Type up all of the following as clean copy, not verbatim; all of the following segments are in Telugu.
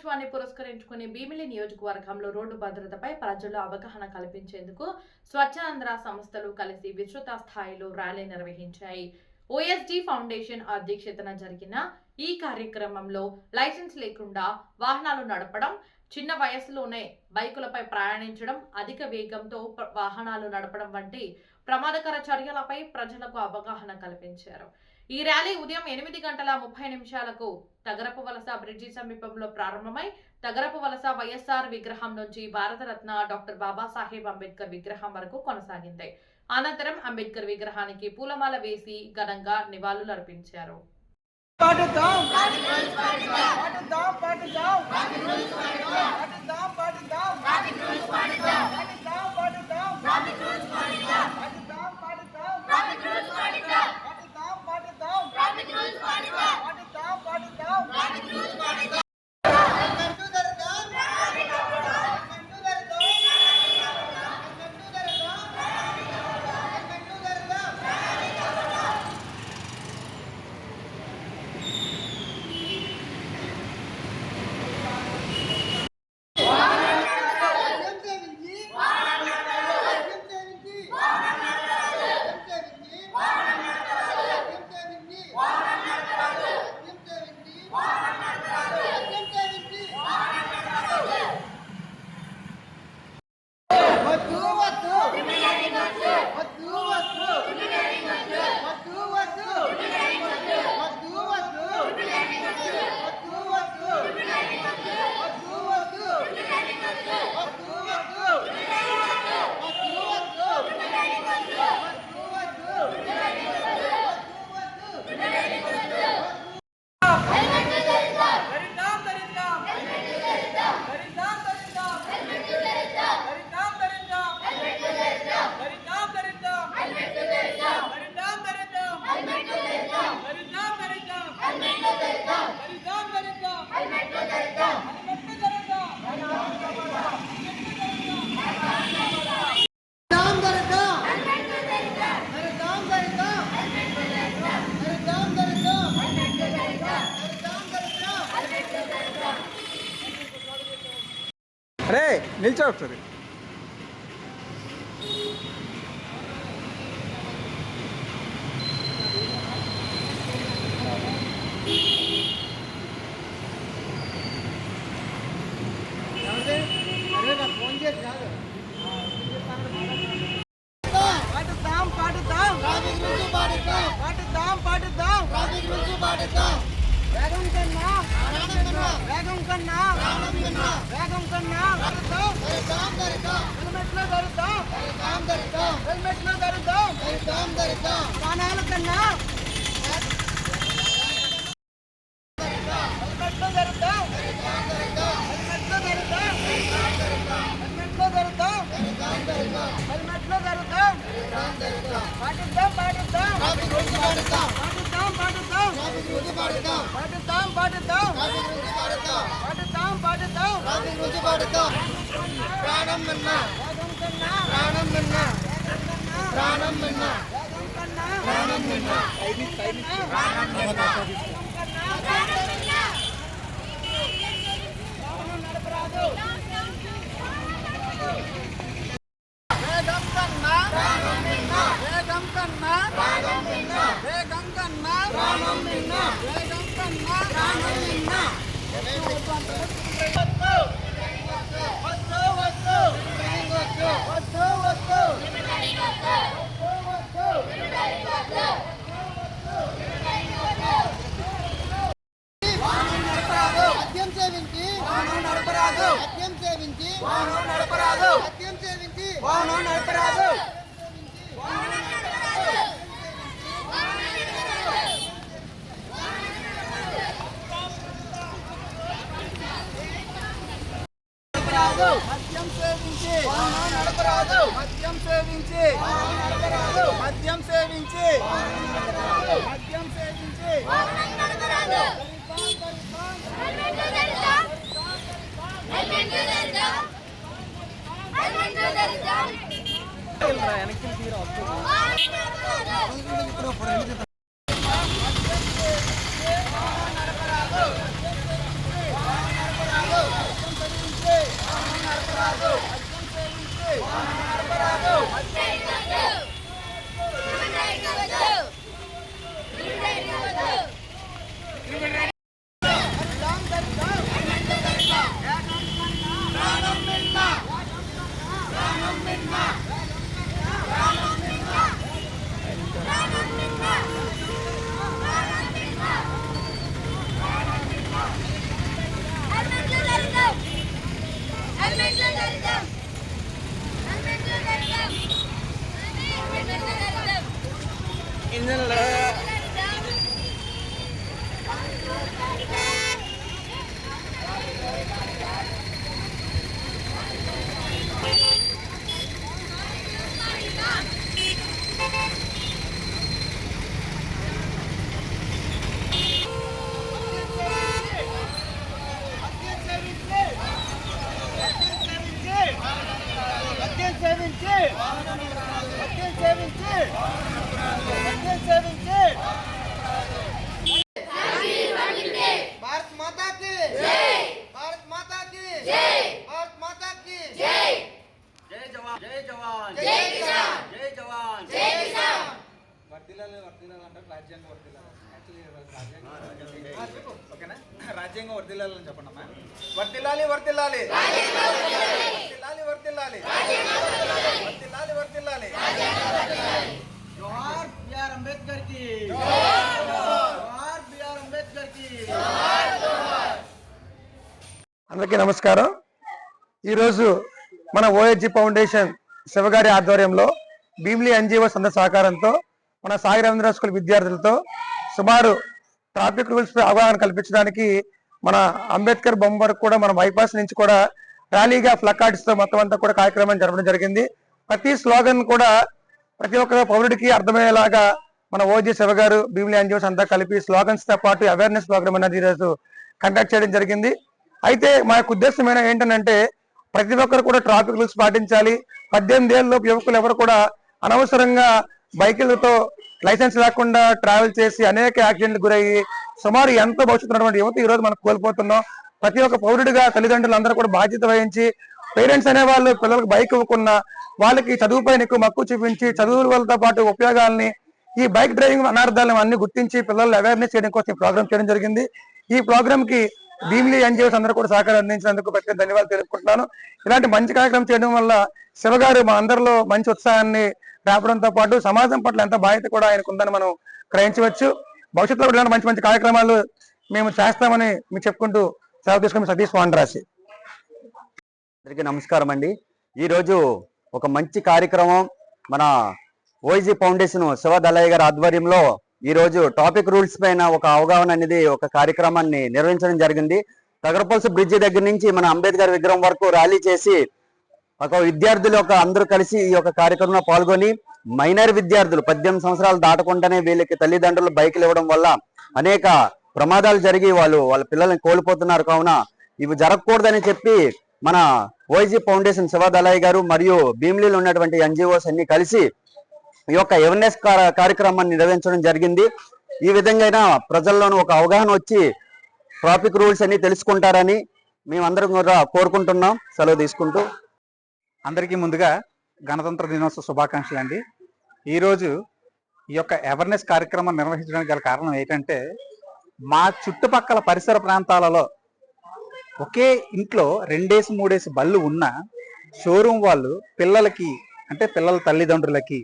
దినోత్సవాన్ని పురస్కరించుకుని భీమిలి నియోజకవర్గంలో రోడ్డు భద్రతపై ప్రజల్లో అవగాహన కల్పించేందుకు స్వచ్ఛాంధ్ర సంస్థలు కలిసి విస్తృత స్థాయిలో ర్యాలీ నిర్వహించాయి. ఓఎస్డి ఫౌండేషన్ అధ్యక్షతన జరిగిన ఈ కార్యక్రమంలో లైసెన్స్ లేకుండా వాహనాలు నడపడం, చిన్న వయసులోనే బైకులపై ప్రయాణించడం, అధిక వేగంతో వాహనాలు నడపడం వంటి ప్రమాదకర చర్యలపై ప్రజలకు అవగాహన కల్పించారు. ఈ ర్యాలీ ఉదయం 8:30 తగరపు వలస బ్రిడ్జి సమీపంలో ప్రారంభమై తగరపు వలస వైఎస్ఆర్ విగ్రహం నుంచి భారతరత్న డాక్టర్ బాబాసాహెబ్ అంబేద్కర్ విగ్రహం వరకు కొనసాగింది. అనంతరం అంబేద్కర్ విగ్రహానికి పూలమాల వేసి ఘనంగా నివాళులర్పించారు. అరే నిల్చో ఒకసారి. ఫోన్ చేసి కాదు పాటుతాం పాటుతాం ట్రాఫిక్ రూల్స్ పాటిద్దాం, పాటుతాం పాటుతాం ట్రాఫిక్ రూల్స్ పాటిద్దాం. వేగం కన్నా వేగం కన్నా వేగం కన్నా హెల్మెట్లో ధరుద్దాం, హెల్మెట్లో ధరుద్దాం, ప్రాణాల కన్నా హెల్మెట్లో ధరుద్దాం, హెల్మెట్లో ధరుద్దాం, హెల్మెట్లో ధరుద్దాం, హెల్మెట్లో ధరుద్దాం. పాటిద్దాం పాటిద్దాం పాటిద్దాం పాటిద్దాం పాటిద్దాం పాటిద్దాం పాటిద్దాం పాటిద్దాం పాటిద్దాం. ప్రాణం మిన్న ప్రాణం మిన్న ప్రాణం మిన్న ప్రాణం మిన్న ప్రాణం మిన్న నడపరాదు. వేగం కన్నా వేగం కన్నా వేగం కన్నా ప్రాణం మిన్న వేగం కన్నా ప్రాణం మిన్న. మద్యం సేవించి నడపరాదు, మద్యం సేవించి నడపరాదు, మద్యం సేవించి మద్యం సేవించి వెనక్కి తీరా भारत माता की जय, भारत माता की जय, भारत माता की जय। जय जवान, जय जवान, जय किसान, जय जवान, जय किसान। వర్తిల్లాలి అంటే రాజ్యాంగం వర్తిల్లాలి. యాక్చువల్లీ రాజ్యాంగం ఓకేనా? రాజ్యాంగం వర్తిల్లాలని చెప్పండమ్మా. వర్తిల్లాలి వర్తిల్లాలి వర్తిల్లాలి వర్తిల్లాలి వర్తిల్లాలి వర్తిల్లాలి. జోహార్ బిఆర్ అంబేద్కర్ కి జోహార్ బిఆర్ అంబేద్కర్ కి జోహార్. అందరికీ నమస్కారం. ఈరోజు మన ఓఎస్జీ ఫౌండేషన్ శివగారి ఆధ్వర్యంలో భీమిలి ఎన్జిఓ సంస్థ సహకారంతో మన సాయి రవీంద్ర స్కూల్ విద్యార్థులతో సుమారు ట్రాఫిక్ రూల్స్ పై అవగాహన కల్పించడానికి మన అంబేద్కర్ బొమ్మ వరకు కూడా మన బైపాస్ నుంచి కూడా ర్యాలీగా ప్లకార్డ్స్ తో మొత్తం అంతా కూడా కార్యక్రమం జరపడం జరిగింది. ప్రతి స్లోగన్ కూడా ప్రతి ఒక్క పౌరుడికి అర్థమయ్యేలాగా మన ఓజీ శివగారు భీమిలి ఎన్జిఓస్ అంతా కలిపి స్లోగన్స్ తో పాటు అవేర్నెస్ ప్రోగ్రామ్ అనేది ఈరోజు కండక్ట్ చేయడం జరిగింది. అయితే మా యొక్క ఉద్దేశం ఏంటంటే ప్రతి ఒక్కరు కూడా ట్రాఫిక్ రూల్స్ పాటించాలి. 18 ఏళ్ళలోపు యువకులు ఎవరు కూడా అనవసరంగా బైకులతో లైసెన్స్ లేకుండా ట్రావెల్ చేసి అనేక యాక్సిడెంట్లు గురయ్యి సుమారు ఎంతో భవిష్యత్తు ఉన్నటువంటి యువత ఈ రోజు మనం కోల్పోతున్నాం. ప్రతి ఒక్క పౌరుడిగా తల్లిదండ్రులు అందరూ కూడా బాధ్యత వహించి పేరెంట్స్ అనే వాళ్ళు పిల్లలకు బైక్ ఇవ్వకున్నా వాళ్ళకి చదువుపైన ఎక్కువ మక్కువ చూపించి చదువులతో పాటు ఉపయోగాలని ఈ బైక్ డ్రైవింగ్ అనార్థాలను అన్ని గుర్తించి పిల్లలు అవేర్నెస్ చేయడం కోసం ఈ ప్రోగ్రామ్ చేయడం జరిగింది. ఈ ప్రోగ్రామ్ కి భీమిలి ఎన్జిఓస్ అందరూ కూడా సహకారం అందించినందుకు ప్రత్యేక ధన్యవాదాలు తెలుపుకుంటున్నాను. ఇలాంటి మంచి కార్యక్రమం చేయడం వల్ల శివగారు మా అందరిలో మంచి ఉత్సాహాన్ని రేపడంతో పాటు సమాజం పట్ల ఎంత బాధ్యత కూడా ఆయనకు ఉందని మనం గ్రహించవచ్చు. భవిష్యత్తులో కూడా ఇలాంటి మంచి మంచి కార్యక్రమాలు మేము చేస్తామని మీకు చెప్పుకుంటూ సెలవు తీసుకుని సతీష్ వాండ్రాసి. అందరికీ నమస్కారం అండి. ఈరోజు ఒక మంచి కార్యక్రమం మన ఓఎస్జీ ఫౌండేషన్ శివ దళయ్య గారి ఆధ్వర్యంలో ఈ రోజు ట్రాఫిక్ రూల్స్ పైన ఒక అవగాహన అనేది ఒక కార్యక్రమాన్ని నిర్వహించడం జరిగింది. తగరపల్స్ బ్రిడ్జి దగ్గర నుంచి మన అంబేద్కర్ విగ్రహం వరకు ర్యాలీ చేసి ఒక విద్యార్థులు అందరూ కలిసి ఈ యొక్క కార్యక్రమంలో పాల్గొని మైనర్ విద్యార్థులు 18 సంవత్సరాలు దాటకుండానే వీళ్ళకి తల్లిదండ్రులు బైకులు ఇవ్వడం వల్ల అనేక ప్రమాదాలు జరిగి వాళ్ళ పిల్లల్ని కోల్పోతున్నారు. కావున ఇవి జరగకూడదని చెప్పి మన ఓఎస్జీ ఫౌండేషన్ శివ దళయ్య గారు మరియు భీమిలిలో ఉన్నటువంటి ఎన్జిఓస్ అన్ని కలిసి ఈ యొక్క అవేర్నెస్ కార్యక్రమాన్ని నిర్వహించడం జరిగింది. ఈ విధంగా ప్రజల్లోనూ ఒక అవగాహన వచ్చి ట్రాఫిక్ రూల్స్ అన్ని తెలుసుకుంటారని మేమందరం కూడా కోరుకుంటున్నాం. సెలవు తీసుకుంటూ అందరికీ ముందుగా గణతంత్ర దినోత్సవ శుభాకాంక్షలు అండి. ఈరోజు ఈ యొక్క అవేర్నెస్ కార్యక్రమం నిర్వహించడానికి గల కారణం ఏంటంటే మా చుట్టుపక్కల పరిసర ప్రాంతాలలో ఒకే ఇంట్లో 2-3 బళ్ళు ఉన్న షోరూమ్ వాళ్ళు పిల్లలకి అంటే పిల్లల తల్లిదండ్రులకి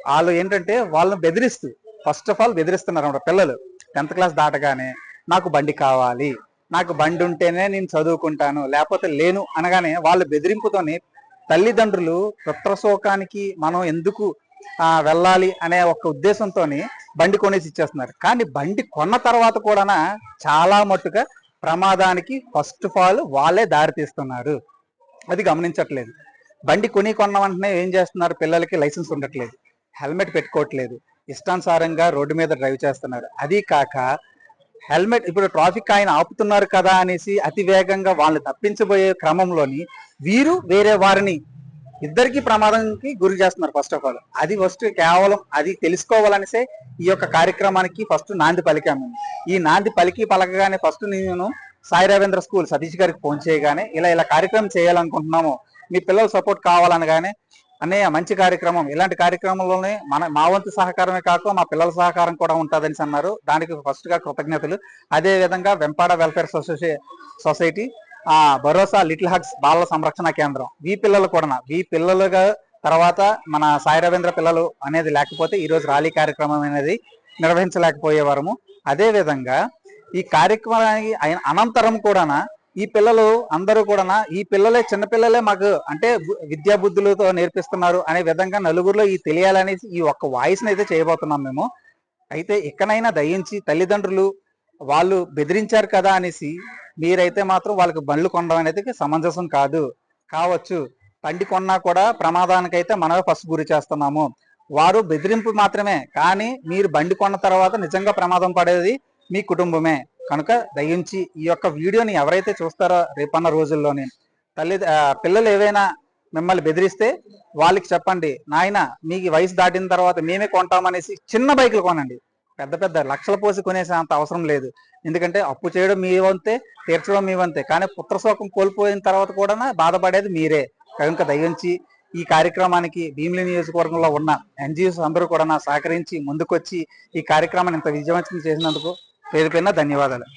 వాళ్ళు ఏంటంటే వాళ్ళని బెదిరిస్తూ ఫస్ట్ ఆఫ్ ఆల్ బెదిరిస్తున్నారు అన్నమాట. పిల్లలు 10th క్లాస్ దాటగానే నాకు బండి కావాలి, నాకు బండి ఉంటేనే నేను చదువుకుంటాను లేకపోతే లేను అనగానే వాళ్ళ బెదిరింపుతోని తల్లిదండ్రులు పుత్రశోకానికి మనం ఎందుకు వెళ్ళాలి అనే ఒక ఉద్దేశంతో బండి కొనేసి ఇచ్చేస్తున్నారు. కానీ బండి కొన్న తర్వాత కూడా చాలా మట్టుగా ప్రమాదానికి ఫస్ట్ ఆఫ్ ఆల్ వాళ్ళే దారి తీస్తున్నారు. అది గమనించట్లేదు. బండి కొన్న వెంటనే ఏం చేస్తున్నారు, పిల్లలకి లైసెన్స్ ఉండట్లేదు, హెల్మెట్ పెట్టుకోవట్లేదు, ఇష్టానుసారంగా రోడ్డు మీద డ్రైవ్ చేస్తున్నారు. అది కాక హెల్మెట్ ఇప్పుడు ట్రాఫిక్ ఆయన ఆపుతున్నారు కదా అనేసి అతి వేగంగా వాళ్ళని తప్పించబోయే క్రమంలోని వీరు వేరే వారిని ఇద్దరికి ప్రమాదానికి గురి చేస్తున్నారు. ఫస్ట్ ఆఫ్ ఆల్ అది కేవలం అది తెలుసుకోవాలనిసే ఈ యొక్క కార్యక్రమానికి ఫస్ట్ నాంది పలికాము. ఈ నాంది పలకగానే ఫస్ట్ నేను సాయి రవీంద్ర స్కూల్ సతీష్ గారికి ఫోన్ చేయగానే ఇలా కార్యక్రమం చేయాలనుకుంటున్నాము, మీ పిల్లల సపోర్ట్ కావాలనగానే అనే మంచి కార్యక్రమం, ఇలాంటి కార్యక్రమంలోనే మా వంతు సహకారమే కాక మా పిల్లల సహకారం కూడా ఉంటుందని అన్నారు. దానికి ఫస్ట్ గా కృతజ్ఞతలు. అదే విధంగా వెంపాడ వెల్ఫేర్ సొసైటీ, భరోసా లిటిల్ హగ్స్ బాలల సంరక్షణ కేంద్రం, ఈ పిల్లలు కూడా ఈ పిల్లలుగా తర్వాత మన సాయి రవీంద్ర పిల్లలు అనేది లేకపోతే ఈ రోజు ర్యాలీ కార్యక్రమం అనేది నిర్వహించలేకపోయేవారము. అదే విధంగా ఈ కార్యక్రమానికి అనంతరం కూడా ఈ పిల్లలు అందరూ కూడా ఈ పిల్లలే చిన్నపిల్లలే మాకు అంటే విద్యా బుద్ధులతో నేర్పిస్తున్నారు అనే విధంగా నలుగురిలో ఈ తెలియాలనేసి ఈ ఒక్క వాయిస్ని అయితే చేయబోతున్నాం మేము. అయితే ఎక్కడైనా దయించి తల్లిదండ్రులు వాళ్ళు బెదిరించారు కదా అనేసి మీరైతే మాత్రం వాళ్ళకి బండ్లు కొనడం అనేది సమంజసం కావచ్చు. బండి కొన్నా కూడా ప్రమాదానికైతే మనమే ఫస్ట్ గురి చేస్తున్నాము. వారు బెదిరింపు మాత్రమే, కానీ మీరు బండి కొన్న తర్వాత నిజంగా ప్రమాదం పడేది మీ కుటుంబమే. కనుక దయించి ఈ యొక్క వీడియోని ఎవరైతే చూస్తారో రేపన్న రోజుల్లోని పిల్లలు ఏవైనా మిమ్మల్ని బెదిరిస్తే వాళ్ళకి చెప్పండి, నాయన మీకు వయసు దాటిన తర్వాత మేమే కొంటామనేసి చిన్న బైకులు కొనండి. పెద్ద పెద్ద లక్షల పోసి కొనేసే అంత అవసరం లేదు. ఎందుకంటే అప్పు చేయడం మీ వంతే, తీర్చడం మీ వంతే. కానీ పుత్రశోకం కోల్పోయిన తర్వాత కూడా బాధపడేది మీరే. కనుక దయించి ఈ కార్యక్రమానికి భీమిలి నియోజకవర్గంలో ఉన్న ఎన్జిఓస్ అందరూ కూడా సహకరించి ముందుకొచ్చి ఈ కార్యక్రమాన్ని ఇంత విజయవంతం చేసినందుకు పేరు పైన ధన్యవాదాలు.